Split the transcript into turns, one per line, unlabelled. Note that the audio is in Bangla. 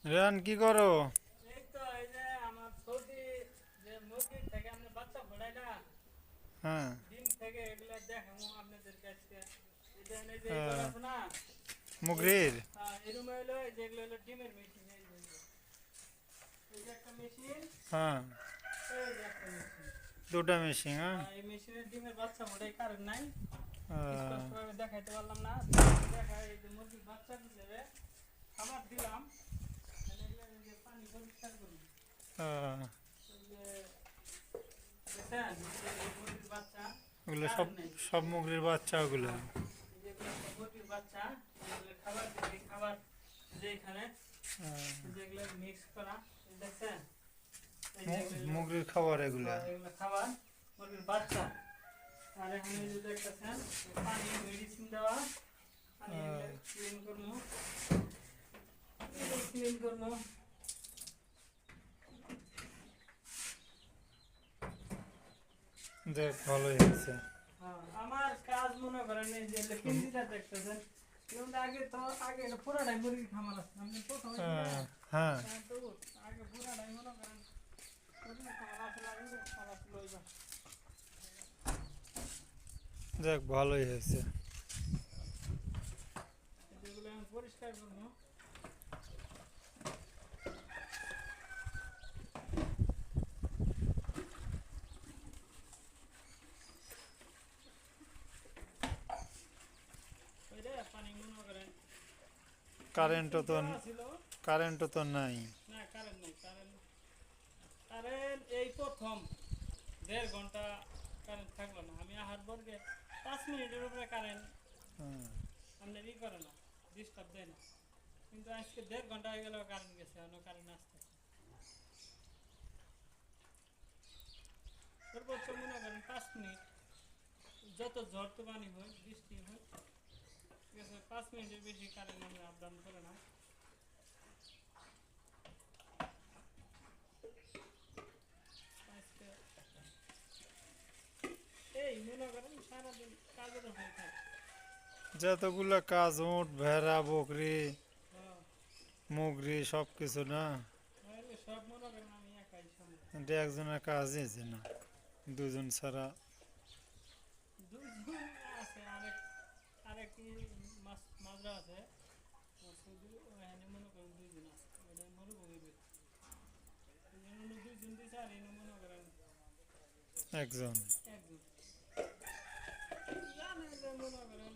রেহান কি করো?
এই তো এই যে আমার সৌদি যে মুরগির থেকে আপনি বাচ্চা ফোটাই না
হ্যাঁ।
ডিম থেকে এগুলা দেখাবো আপনাদের কাছে। এই যে এই ঘর
আহ,
আছে না এই
মুগরির।
এই রুমে হলো এই যেগুলো হলো ডিমের মেশিন। এই যে একটা মেশিন,
হ্যাঁ,
এই যে একটা মেশিন।
দুটা মেশিন। হ্যাঁ।
এই মেশিনের ডিমের বাচ্চা ফোটাই কারেন্ট নাই,
আহ,
স্পষ্টভাবে দেখাইতে পারলাম না। দেখায় এই যে মুরগির বাচ্চা হিসেবে খাবার দিলাম, এগুলো এই যে পানি পরিষ্কার করি।
আহ,
এই যে দেখেন এই মুরগির বাচ্চা
ওগুলো সব
কারেন্ট নেই।
সব মুগরির বাচ্চা ওগুলো।
হ্যাঁ, এই যেগুলো সব মুরগির বাচ্চা, এগুলো খাবার দিচ্ছি। খাবার যে এখানে
আহ,
যেগুলো মিক্স করা, এই দেখছেন এই যে
মুগরির খাবার এগুলা।
এগুলো খাবার মুরগির বাচ্চা। আর এখানে যে দেখতেছেন পানি মেডিসিন দেওয়া, পানি এগুলো ক্লিন করবো, ক্লিন করবো।
দেখ, ভালোই হয়েছে।
হ্যাঁ, আমার কাজ মনে করেন এই যে হিন্দিটা দেখতেছেন, কিন্তু আগে তো আগে পুরাটাই মুরগি খামার আছে, আপনি প্রথমে
হ্যাঁ,
তো আগে পুরাটাই মনে করেন মুরগি খামার আছে, লাগে খাবার লইবা।
দেখ, ভালোই হয়েছে।
যেগুলো আমি পরিষ্কার করবো। ওইটা পানি মনে করেন
কারেন্টও তো
ছিল
কারেন্টও তো নাই।
না, কারেন্ট নেই। কারেন্ট কারেন্ট এই প্রথম 1.5 ঘন্টা কারেন্ট থাকলো না। আমি আহার বর্গে 5 মিনিটের উপরে কারেন্ট
হ্যাঁ,
আপনার ই করে না, ডিস্টার্ব দেয় না। কিন্তু আজকে 1.5 ঘন্টা হয়ে গেল কারেন্ট গেছে, অন্য কারেন্ট আসতে সর্বোচ্চ মনে করেন 5 মিনিট। যত ঝড় তুফানি হয়, বৃষ্টি হয়, ঠিক আছে, 5 মিনিটের বেশি কারেন্ট আমরা আপ ডাউন করে না। আজকে এই মনে করেন সারাদিন কাজের হয়ে থাকে।
যতগুলা কাজ, উট ভেড়া বকরি
হ্যাঁ,
মুগরি সব কিছু না।
তাহলে সব মনে করেন আমি একাই সামনে।
এটা একজনের কাজই যে না, দুজন ছাড়া।
দুইজন আছে, আরেকটি মাজরা আছে শুধু, ওখানে মনে করেন 2 জন আছে। ওটা মরুভূমির ভিতরে, এই জন্য 2 জন দিছে, আর এনে মনে করেন
একজন।
একজন। জানে যে মনে করেন